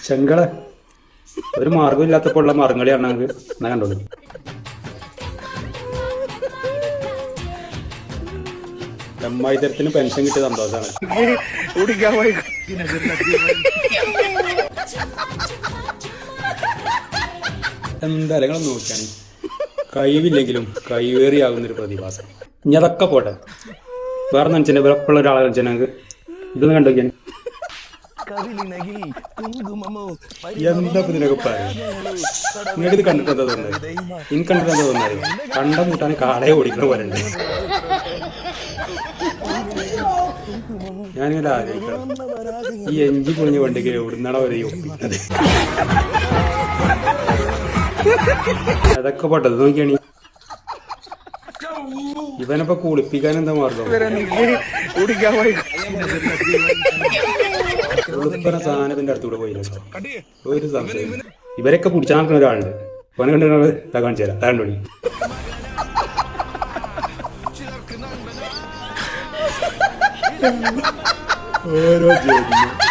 ചെങ്കള ഒരു മാർഗമില്ലാത്തപ്പോൾ ഉള്ള മാർഗംകളിയാണ് എന്നാ കണ്ടോളൂ. അമ്മായിത്തരത്തിന് പെൻഷൻ കിട്ടിയ സന്തോഷമാണ്. എന്തായാലും നിങ്ങൾ നോക്കിയാണ് കഴിവില്ലെങ്കിലും കൈവേറിയാകുന്നൊരു പ്രതിഭാസം. ഇനി അതൊക്കെ പോട്ടെ, വേറെ നനച്ചെന്നെ വിറപ്പുള്ള ഒരാളെ നനച്ചെങ്കിൽ ഇതൊന്ന് കണ്ടോക്കിയാണ്. എന്താ ഇതിനൊക്കെ പറയാം? നിങ്ങൾക്ക് ഇത് കണ്ടിട്ട് എന്താ തോന്നുന്നത്? എനിക്ക് കണ്ടിട്ട് എന്താ തോന്നുന്നത്? കണ്ട കൂട്ടാൻ കാളയെ ഓടിക്കണ പോലെ ഉണ്ട്. ഞാനിങ്ങനെ ആലോചിക്കണം, ഈ എഞ്ചി പൊളിഞ്ഞ വണ്ടിക്ക് എവിടുന്നാണോ വരെ ഒപ്പിക്കുന്നത്? അതൊക്കെ പോട്ടത് നോക്കിയാണ്. ഇവനപ്പൊ കുളിപ്പിക്കാൻ എന്താ മാർഗം? ഉളുപ്പന സാധനത്തിന്റെ അടുത്തൂടെ പോയില്ല. ഒരു സംശയം, ഇവരൊക്കെ പിടിച്ചാൽ നടക്കുന്ന ഒരാളുണ്ട്. അവനെ കണ്ടിട്ട് ഇതാ കാണിച്ചു തരാം. അതാണ്ടോണി ഓരോ ജോലി